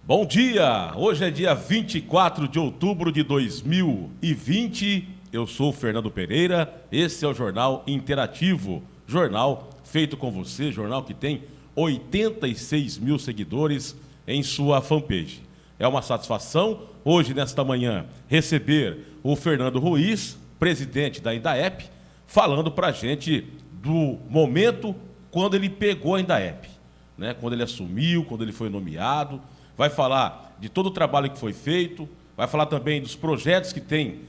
Bom dia! Hoje é dia 24 de outubro de 2020. Eu sou o Fernando Pereira, esse é o Jornal Interativo, jornal feito com você, jornal que tem 86 mil seguidores em sua fanpage. É uma satisfação, hoje, nesta manhã, receber o Fernando Ruiz, presidente da Indaep, falando para a gente do momento quando ele pegou a Indaep, né? Quando ele assumiu, quando ele foi nomeado. Vai falar de todo o trabalho que foi feito, vai falar também dos projetos que tem,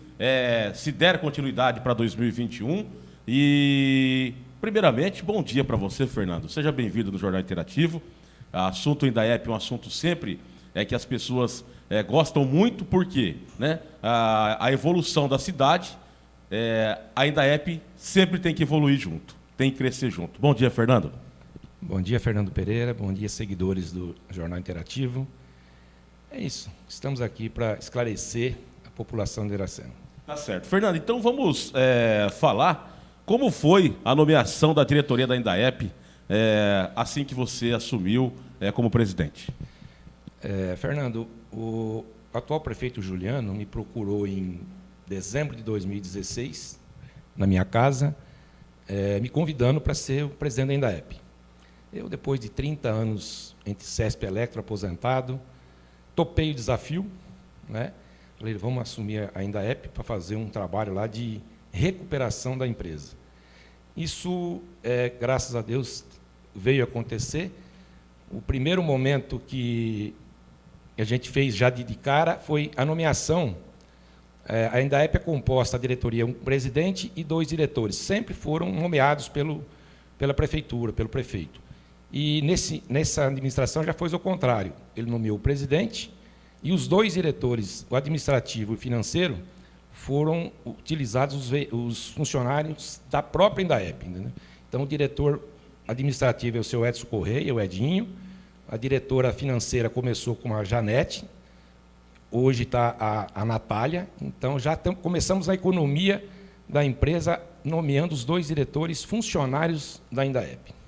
se der continuidade para 2021. E, primeiramente, bom dia para você, Fernando. Seja bem-vindo no Jornal Interativo. O assunto Indaep é um assunto sempre que as pessoas gostam muito, porque, né, a evolução da cidade, a Indaep sempre tem que evoluir junto, tem que crescer junto. Bom dia, Fernando. Bom dia, Fernando Pereira. Bom dia, seguidores do Jornal Interativo. É isso. Estamos aqui para esclarecer a população de Iracema. Tá certo. Fernando, então vamos falar como foi a nomeação da diretoria da Indaep assim que você assumiu como presidente. Fernando, o atual prefeito Juliano me procurou em dezembro de 2016, na minha casa, me convidando para ser o presidente da Indaep. Eu, depois de 30 anos entre CESP e Electro, aposentado, topei o desafio, né? Falei, vamos assumir a Indaep para fazer um trabalho lá de recuperação da empresa. Isso, graças a Deus, veio acontecer. O primeiro momento que a gente fez já de cara foi a nomeação. A Indaep é composta, a diretoria, um presidente e 2 diretores. Sempre foram nomeados pela prefeitura, pelo prefeito. E nessa administração já foi o contrário. Ele nomeou o presidente e os 2 diretores, o administrativo e o financeiro, foram utilizados os funcionários da própria Indaep. Entendeu? Então, o diretor administrativo é o seu Edson Correia, o Edinho. A diretora financeira começou com a Janete. Hoje está a Natália. Então, já começamos a economia da empresa nomeando os 2 diretores funcionários da Indaep.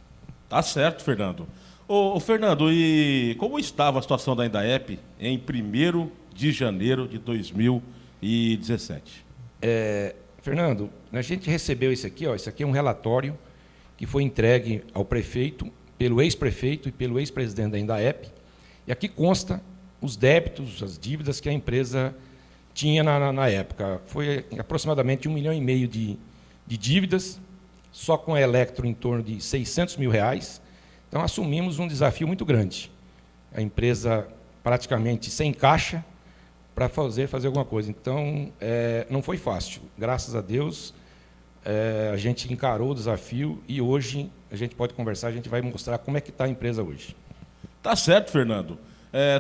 Tá certo, Fernando. Ô, Fernando, e como estava a situação da Indaep em 1º de janeiro de 2017? Fernando, a gente recebeu isso aqui é um relatório que foi entregue ao prefeito, pelo ex-prefeito e pelo ex-presidente da Indaep, e aqui consta os débitos, as dívidas que a empresa tinha na época. Foi aproximadamente R$1,5 milhão de dívidas, só com a Electro em torno de R$600 mil. Então, assumimos um desafio muito grande. A empresa praticamente sem caixa para fazer alguma coisa. Então, não foi fácil. Graças a Deus, a gente encarou o desafio e hoje a gente pode conversar, a gente vai mostrar como é que está a empresa hoje. Tá certo, Fernando.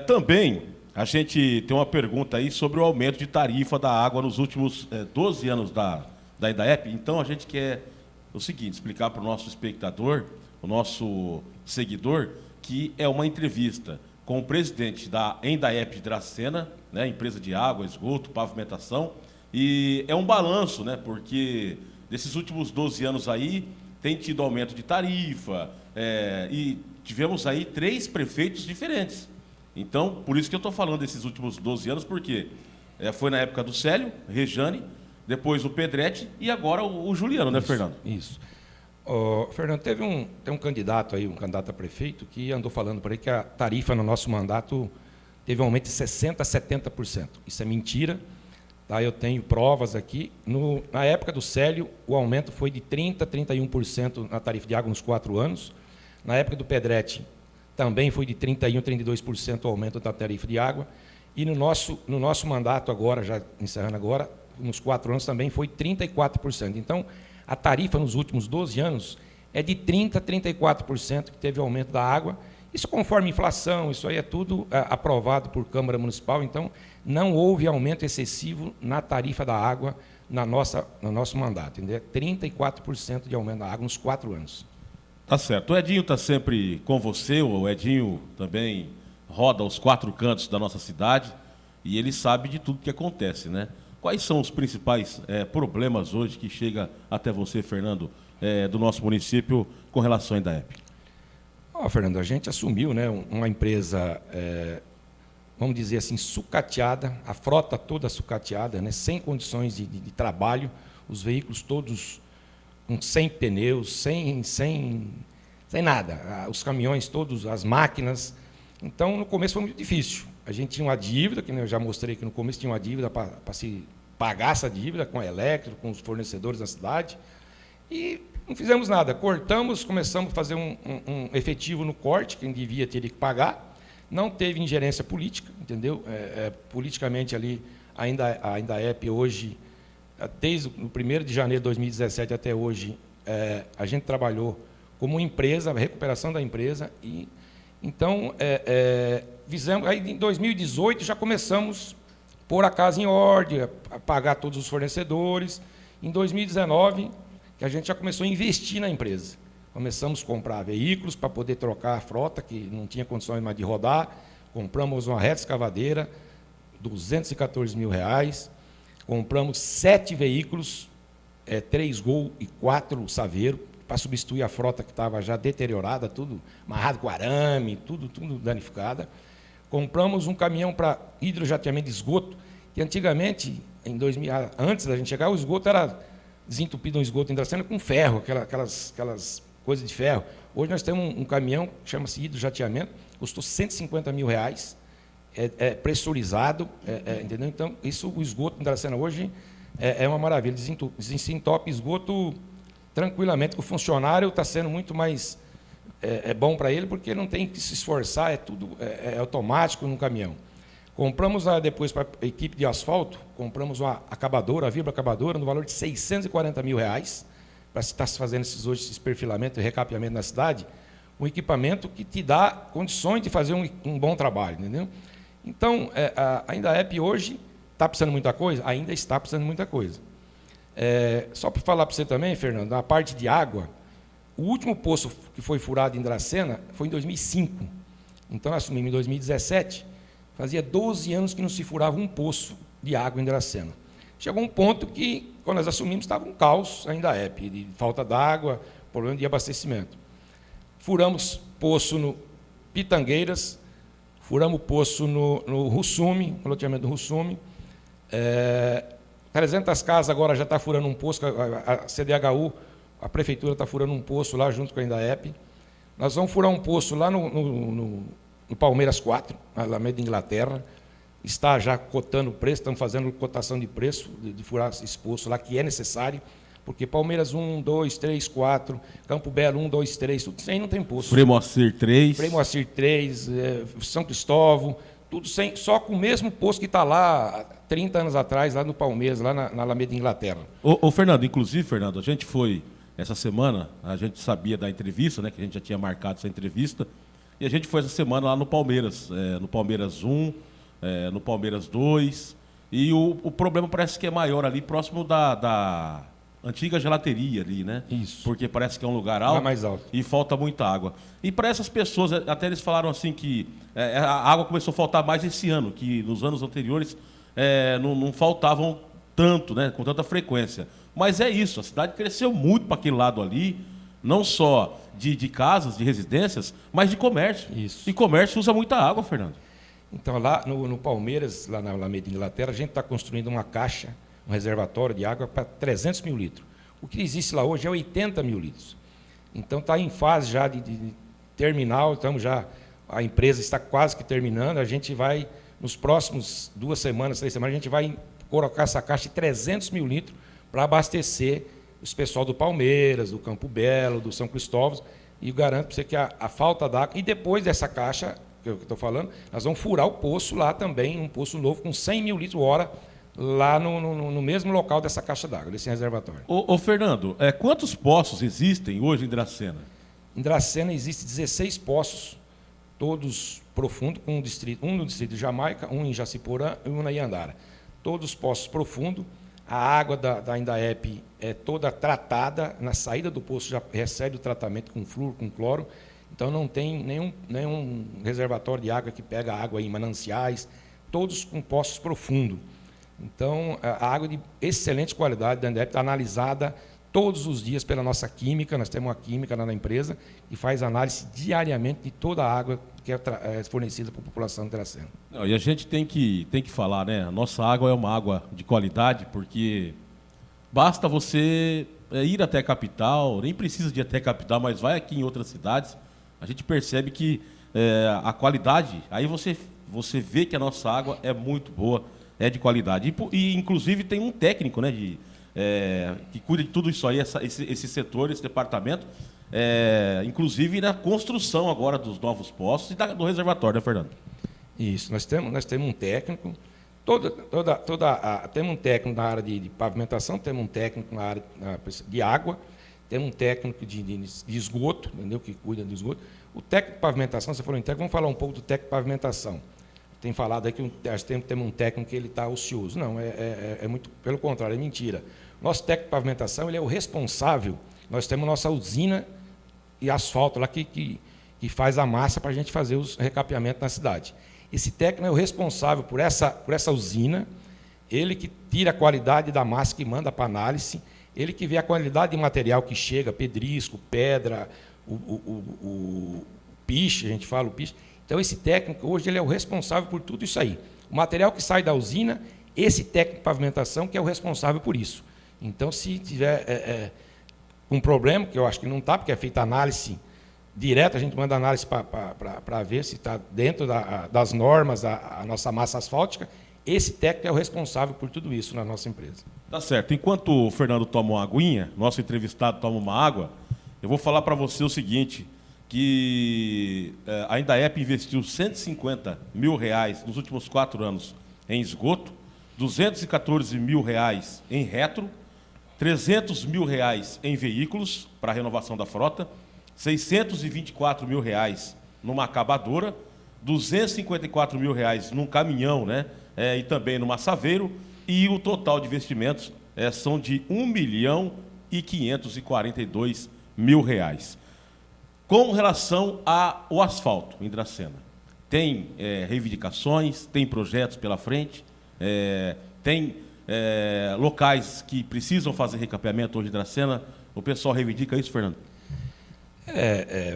Também a gente tem uma pergunta aí sobre o aumento de tarifa da água nos últimos 12 anos da Indaep. Então, a gente quer o seguinte, explicar para o nosso espectador, o nosso seguidor, que é uma entrevista com o presidente da Indaep de Dracena, né, empresa de água, esgoto, pavimentação, e é um balanço, né, porque desses últimos 12 anos aí tem tido aumento de tarifa, e tivemos aí 3 prefeitos diferentes. Então, por isso que eu estou falando desses últimos 12 anos, porque foi na época do Célio, Rejane, depois o Pedretti e agora o Juliano, né, Fernando? Isso. Fernando, tem um candidato aí, um candidato a prefeito, que andou falando por aí que a tarifa no nosso mandato teve um aumento de 60% a 70%. Isso é mentira. Tá? Eu tenho provas aqui. Na época do Célio, o aumento foi de 30% a 31% na tarifa de água nos 4 anos. Na época do Pedretti, também foi de 31% a 32% o aumento da tarifa de água. E no nosso mandato agora, já encerrando agora, nos 4 anos também foi 34%. Então, a tarifa nos últimos 12 anos é de 30% a 34% que teve o aumento da água. Isso conforme inflação, isso aí é tudo aprovado por Câmara Municipal. Então, não houve aumento excessivo na tarifa da água no nosso mandato. Entendeu? 34% de aumento da água nos 4 anos. Tá certo. O Edinho está sempre com você, o Edinho também roda os 4 cantos da nossa cidade e ele sabe de tudo que acontece, né? Quais são os principais problemas hoje que chega até você, Fernando, do nosso município com relação à Indaep? Fernando, a gente assumiu, né, uma empresa vamos dizer assim, sucateada, a frota toda sucateada, né, sem condições de trabalho, os veículos todos sem pneus, sem nada, os caminhões todos, as máquinas. Então, no começo foi muito difícil. A gente tinha uma dívida, que eu já mostrei que no começo tinha uma dívida para se pagar essa dívida com a Electro, com os fornecedores da cidade, e não fizemos nada. Cortamos, começamos a fazer um efetivo no corte, quem devia ter que pagar. Não teve ingerência política, entendeu? Politicamente ali, ainda a Indaep hoje, desde o 1º de janeiro de 2017 até hoje, a gente trabalhou como empresa, a recuperação da empresa, e então visamos, aí em 2018 já começamos a pôr a casa em ordem, a pagar todos os fornecedores. Em 2019, que a gente já começou a investir na empresa. Começamos a comprar veículos para poder trocar a frota, que não tinha condições mais de rodar. Compramos uma reta escavadeira, R$214 mil. Compramos 7 veículos, 3 Gol e 4 Saveiro, para substituir a frota que estava já deteriorada, tudo amarrado com arame, tudo danificada. Compramos um caminhão para hidrojateamento de esgoto, que antigamente, antes da gente chegar, o esgoto era desentupido, um esgoto em Dracena com ferro, aquelas coisas de ferro. Hoje nós temos um caminhão que chama-se hidrojateamento, custou R$150 mil, pressurizado, entendeu? Então, o esgoto em Dracena hoje é uma maravilha, desentope esgoto tranquilamente, o funcionário está sendo muito mais bom para ele, porque ele não tem que se esforçar, tudo automático no caminhão. Compramos depois para a equipe de asfalto, compramos uma acabadora, a vibroacabadora, no valor de R$640 mil, para estar fazendo esse perfilamento e recapeamento na cidade, um equipamento que te dá condições de fazer um bom trabalho, entendeu? Então, a Indaep hoje está precisando de muita coisa? Ainda está precisando de muita coisa. Só para falar para você também, Fernando, na parte de água, o último poço que foi furado em Dracena foi em 2005. Então, nós assumimos em 2017, fazia 12 anos que não se furava um poço de água em Dracena. Chegou um ponto que, quando nós assumimos, estava um caos a Indaep, de falta d'água, problema de abastecimento. Furamos poço no Pitangueiras, furamos poço no Russume, no loteamento do Russume. 300 casas agora já está furando um poço, a CDHU, a prefeitura está furando um poço lá junto com a Indaep. Nós vamos furar um poço lá no Palmeiras 4, na Alameda Inglaterra. Está já cotando o preço, estamos fazendo cotação de preço de furar esse poço lá, que é necessário, porque Palmeiras 1, 2, 3, 4, Campo Belo 1, 2, 3, tudo sem não tem poço. Frei Moacir 3. Frei Moacir 3, São Cristóvão, tudo sem, só com o mesmo poço que está lá 30 anos atrás, lá no Palmeiras, lá na Alameda Inglaterra. Ô Fernando, inclusive, Fernando, a gente foi, essa semana, a gente sabia da entrevista, né, que a gente já tinha marcado essa entrevista, e a gente foi essa semana lá no Palmeiras 1, no Palmeiras 2, e o problema parece que é maior ali, próximo da antiga gelateria ali, né? Isso. Porque parece que é um lugar alto, mais alto e falta muita água. E para essas pessoas, até eles falaram assim que a água começou a faltar mais esse ano, que nos anos anteriores não faltavam tanto, né, com tanta frequência. Mas é isso, a cidade cresceu muito para aquele lado ali, não só de casas, de residências, mas de comércio. Isso. E comércio usa muita água, Fernando. Então, lá no Palmeiras, lá na Alameda Inglaterra, a gente está construindo uma caixa, um reservatório de água para 300 mil litros. O que existe lá hoje é 80 mil litros. Então, está em fase já de terminal, a empresa está quase que terminando, a gente vai, nos próximos 2 semanas, 3 semanas, a gente vai colocar essa caixa de 300 mil litros para abastecer os pessoal do Palmeiras, do Campo Belo, do São Cristóvão, e eu garanto para você que a falta d'água, e depois dessa caixa, que eu estou falando, nós vamos furar o poço lá também, um poço novo com 100 mil litros hora, lá no mesmo local dessa caixa d'água, desse reservatório. Ô Fernando, quantos poços existem hoje em Dracena? Em Dracena existem 16 poços, todos profundos, um no distrito de Jamaica, um em Jaciporã e um na Iandara. Todos poços profundos. A água da Indaep é toda tratada, na saída do poço já recebe o tratamento com flúor, com cloro, então não tem nenhum reservatório de água que pega água em mananciais, todos com poços profundos. Então, a água de excelente qualidade da Indaep está analisada todos os dias pela nossa química, nós temos uma química lá na empresa, que faz análise diariamente de toda a água que é fornecida para a população de Dracena. Não, e a gente tem que falar, né? A nossa água é uma água de qualidade, porque basta você ir até a capital, nem precisa de ir até a capital, mas vai aqui em outras cidades, a gente percebe que a qualidade, aí você vê que a nossa água é muito boa, é de qualidade. E inclusive, tem um técnico, né, que cuida de tudo isso aí, esse setor, esse departamento, inclusive na construção agora dos novos postos e do reservatório, né, Fernando? Isso, nós temos um técnico, temos um técnico na área de pavimentação, temos um técnico na área de água, temos um técnico de esgoto, entendeu? Que cuida do esgoto. O técnico de pavimentação, você falou em técnico, vamos falar um pouco do técnico de pavimentação. Tem falado aí que temos um técnico que ele está ocioso. Não, é muito pelo contrário, é mentira. Nosso técnico de pavimentação, ele é o responsável. Nós temos nossa usina e asfalto lá que faz a massa para a gente fazer os recapeamentos na cidade. Esse técnico é o responsável por essa usina, ele que tira a qualidade da massa que manda para análise, ele que vê a qualidade de material que chega, pedrisco, pedra, o piche, a gente fala o piche. Então, esse técnico, hoje, ele é o responsável por tudo isso aí. O material que sai da usina, esse técnico de pavimentação que é o responsável por isso. Então, se tiver um problema, que eu acho que não está, porque é feita análise direta, a gente manda análise para ver se está dentro das normas a nossa massa asfáltica, esse técnico é o responsável por tudo isso na nossa empresa. Tá certo. Enquanto o Fernando toma uma aguinha, nosso entrevistado toma uma água, eu vou falar para você o seguinte, que a Indaep investiu R$150 mil nos últimos 4 anos em esgoto, R$214 mil em retro, R$300 mil em veículos para renovação da frota, R$624 mil numa acabadora, R$254 mil num caminhão, né? E também no massaveiro, e o total de investimentos são de R$1.542.000. Com relação ao asfalto em Dracena, tem reivindicações, tem projetos pela frente, tem locais que precisam fazer recapeamento hoje em Dracena. O pessoal reivindica isso, Fernando?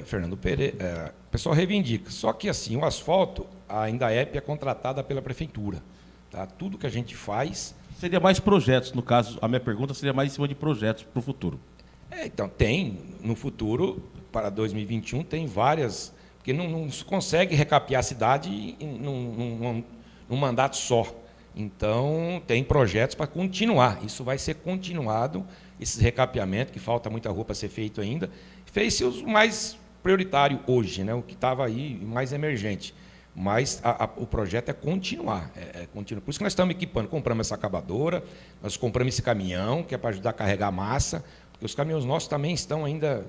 Fernando Pereira, o pessoal reivindica. Só que assim, o asfalto, a Indaep é contratada pela prefeitura. Tá? Tudo que a gente faz... Seria mais projetos, no caso, a minha pergunta seria mais em cima de projetos para o futuro. Então, tem, no futuro, para 2021, tem várias... Porque não se consegue recapear a cidade num mandato só. Então, tem projetos para continuar. Isso vai ser continuado, esse recapeamento, que falta muita rua para ser feito ainda. Fez-se o mais prioritário hoje, né? O que estava aí mais emergente. Mas o projeto é continuar. Continuar. Por isso que nós estamos equipando. Compramos essa acabadora, nós compramos esse caminhão, que é para ajudar a carregar massa, porque os caminhões nossos também estão ainda...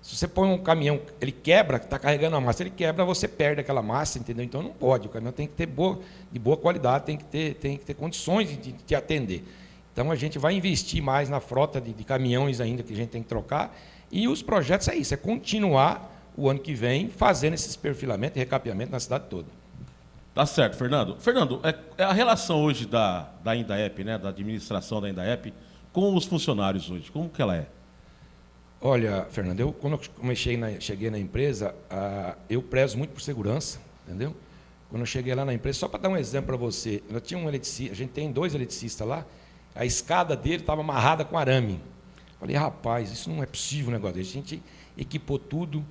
Se você põe um caminhão, ele quebra, está carregando a massa, ele quebra, você perde aquela massa, entendeu? Então não pode. O caminhão tem que ter de boa qualidade, tem que ter condições de te atender. Então a gente vai investir mais na frota de caminhões ainda que a gente tem que trocar. E os projetos é isso, é continuar o ano que vem fazendo esses perfilamentos e recapeamento na cidade toda. Tá certo, Fernando. Fernando, a relação hoje da Indaep, né, da administração da Indaep, com os funcionários hoje, como que ela é? Olha, Fernando, quando eu cheguei na empresa, eu prezo muito por segurança, entendeu? Quando eu cheguei lá na empresa, só para dar um exemplo para você, eu tinha um eletricista, a gente tem 2 eletricistas lá, a escada dele estava amarrada com arame. Falei, rapaz, isso não é possível um negócio desse. A gente equipou tudo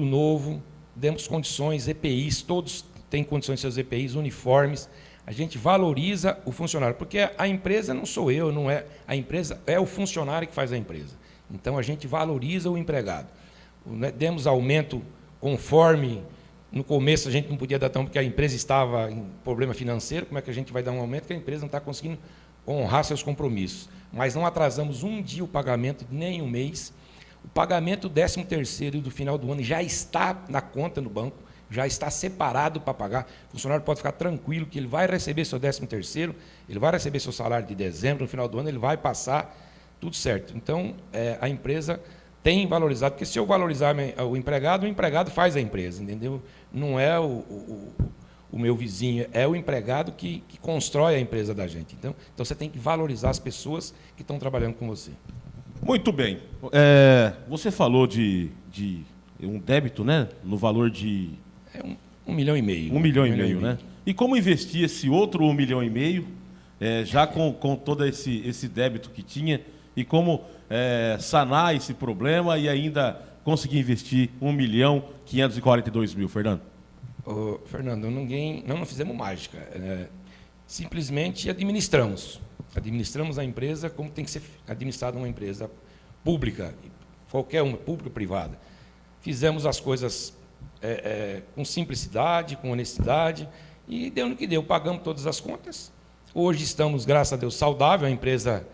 novo, demos condições, EPIs, todos têm condições de seus EPIs, uniformes. A gente valoriza o funcionário, porque a empresa não sou eu, não é a empresa, é o funcionário que faz a empresa. Então, a gente valoriza o empregado. Demos aumento conforme, no começo a gente não podia dar tão, porque a empresa estava em problema financeiro, como é que a gente vai dar um aumento, que a empresa não está conseguindo honrar seus compromissos. Mas não atrasamos um dia o pagamento, nem um mês. O pagamento do 13º do final do ano já está na conta no banco, já está separado para pagar. O funcionário pode ficar tranquilo que ele vai receber seu 13º, ele vai receber seu salário de dezembro, no final do ano ele vai passar tudo certo. Então, a empresa tem valorizado, porque se eu valorizar o empregado faz a empresa, entendeu? Não é o meu vizinho, é o empregado que constrói a empresa da gente. Então, você tem que valorizar as pessoas que estão trabalhando com você. Muito bem. Você falou de um débito, né? No valor de 1,5 milhão. 1,5 milhão, né? E como investir esse outro 1,5 milhão, já com todo esse débito que tinha, e como sanar esse problema e ainda conseguir investir 1.542.000, Fernando? Fernando, não fizemos mágica. Simplesmente administramos. Administramos a empresa como tem que ser administrada uma empresa pública, qualquer uma, pública ou privada. Fizemos as coisas com simplicidade, com honestidade, e deu no que deu. Pagamos todas as contas. Hoje estamos, graças a Deus, saudável. A empresa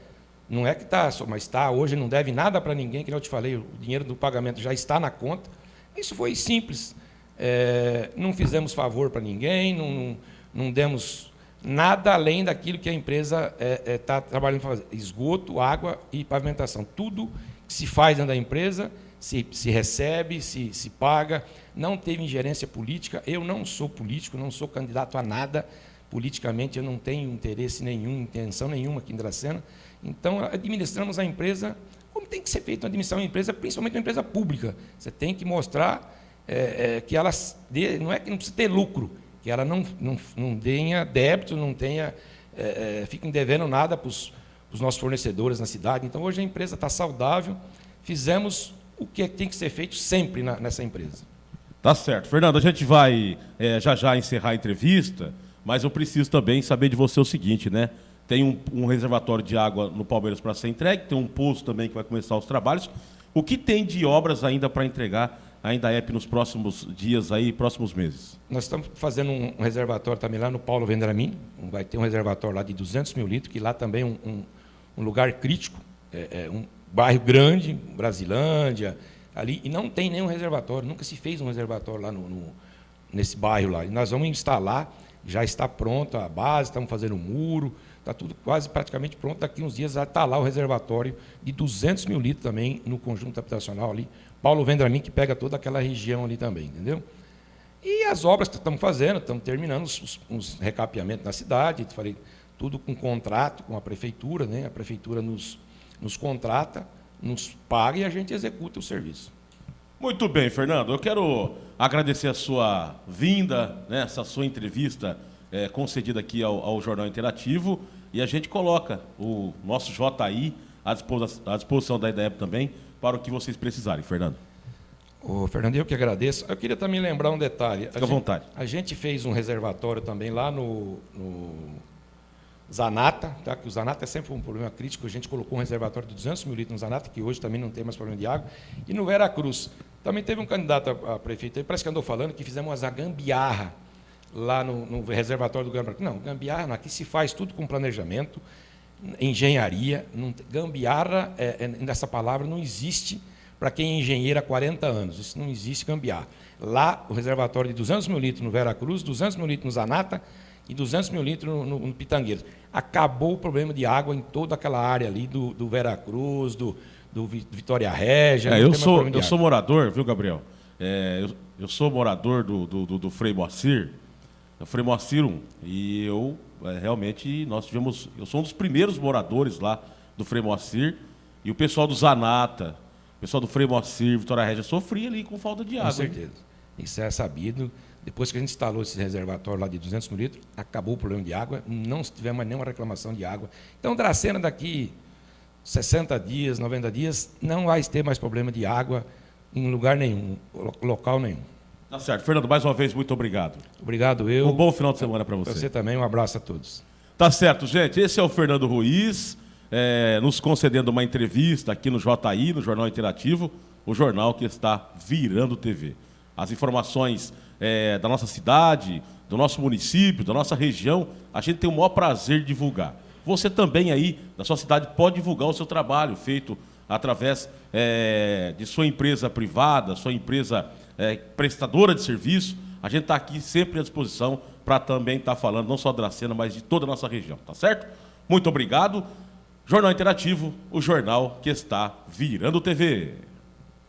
não é que está, mas está. Hoje não deve nada para ninguém, que eu te falei, o dinheiro do pagamento já está na conta. Isso foi simples. Não fizemos favor para ninguém, não demos nada além daquilo que a empresa está trabalhando para fazer. Esgoto, água e pavimentação. Tudo que se faz dentro da empresa, se recebe, se paga. Não teve ingerência política. Eu não sou político, não sou candidato a nada. Politicamente, eu não tenho interesse nenhum, intenção nenhuma aqui em Dracena. Então, administramos a empresa como tem que ser feito administrar uma empresa, principalmente uma empresa pública. Você tem que mostrar que ela não é que não precisa ter lucro, que ela não tenha débito, não tenha, fiquem devendo nada para os nossos fornecedores na cidade. Então, hoje a empresa está saudável, fizemos o que tem que ser feito sempre nessa empresa. Tá certo. Fernando, a gente vai já encerrar a entrevista, mas eu preciso também saber de você o seguinte, né? Tem um reservatório de água no Palmeiras para ser entregue, tem um poço também que vai começar os trabalhos. O que tem de obras ainda para entregar a Indaep nos próximos dias, aí, próximos meses? Nós estamos fazendo um reservatório também lá no Paulo Vendramin. Vai ter um reservatório lá de 200 mil litros, que lá também é um lugar crítico, um bairro grande, Brasilândia, ali, e não tem nenhum reservatório, nunca se fez um reservatório lá nesse bairro lá. E nós vamos instalar, já está pronta a base, estamos fazendo um muro, está tudo quase praticamente pronto. Daqui uns dias já está lá o reservatório de 200 mil litros também no conjunto habitacional ali. Paulo Vendramin, que pega toda aquela região ali também, entendeu? E as obras que estamos fazendo, estamos terminando uns recapeamentos na cidade, falei, tudo com contrato com a prefeitura, né? A prefeitura nos contrata, nos paga e a gente executa o serviço. Muito bem, Fernando. Eu quero agradecer a sua vinda, né, essa sua entrevista concedida aqui ao Jornal Interativo, e a gente coloca o nosso JI à disposição da Indaep também para o que vocês precisarem, Fernando. Fernando, eu que agradeço. Eu queria também lembrar um detalhe. Fica à vontade. A gente fez um reservatório também lá no Zanata, tá? Que o Zanata é sempre um problema crítico. A gente colocou um reservatório de 200 mil litros no Zanata, que hoje também não tem mais problema de água. E no Veracruz, também teve um candidato a prefeito, ele parece que andou falando que fizemos a gambiarra lá no reservatório do Gambiarra. Não, gambiarra não, aqui se faz tudo com planejamento, engenharia. Gambiarra, nessa palavra, não existe para quem é engenheiro há 40 anos. Isso não existe gambiarra. Lá, o reservatório de 200 mil litros no Veracruz, 200 mil litros no Zanata e 200 mil litros no Pitangueiras. Acabou o problema de água em toda aquela área ali do Veracruz, do Vitória Régia. Eu sou morador, viu, Gabriel? Eu sou morador do Frei Moacir, o Frei Moacir 1, e eu realmente eu sou um dos primeiros moradores lá do Frei Moacir, e o pessoal do Zanata, o pessoal do Frei Moacir, Vitória Régia, sofria ali com falta de água. Com certeza. Isso é sabido. Depois que a gente instalou esse reservatório lá de 200 mil litros, acabou o problema de água, não tivemos mais nenhuma reclamação de água. Então, Dracena, daqui 60 dias, 90 dias, não vai ter mais problema de água em lugar nenhum, local nenhum. Tá certo. Fernando, mais uma vez, muito obrigado. Obrigado, eu. Um bom final de semana para você. Você também, um abraço a todos. Tá certo, gente. Esse é o Fernando Ruiz, nos concedendo uma entrevista aqui no JI, no Jornal Interativo, o jornal que está virando TV. As informações da nossa cidade, do nosso município, da nossa região, a gente tem o maior prazer de divulgar. Você também aí, da sua cidade, pode divulgar o seu trabalho feito através de sua empresa privada, sua empresa prestadora de serviço. A gente está aqui sempre à disposição para também estar falando não só da Dracena, mas de toda a nossa região, tá certo? Muito obrigado. Jornal Interativo, o jornal que está virando TV.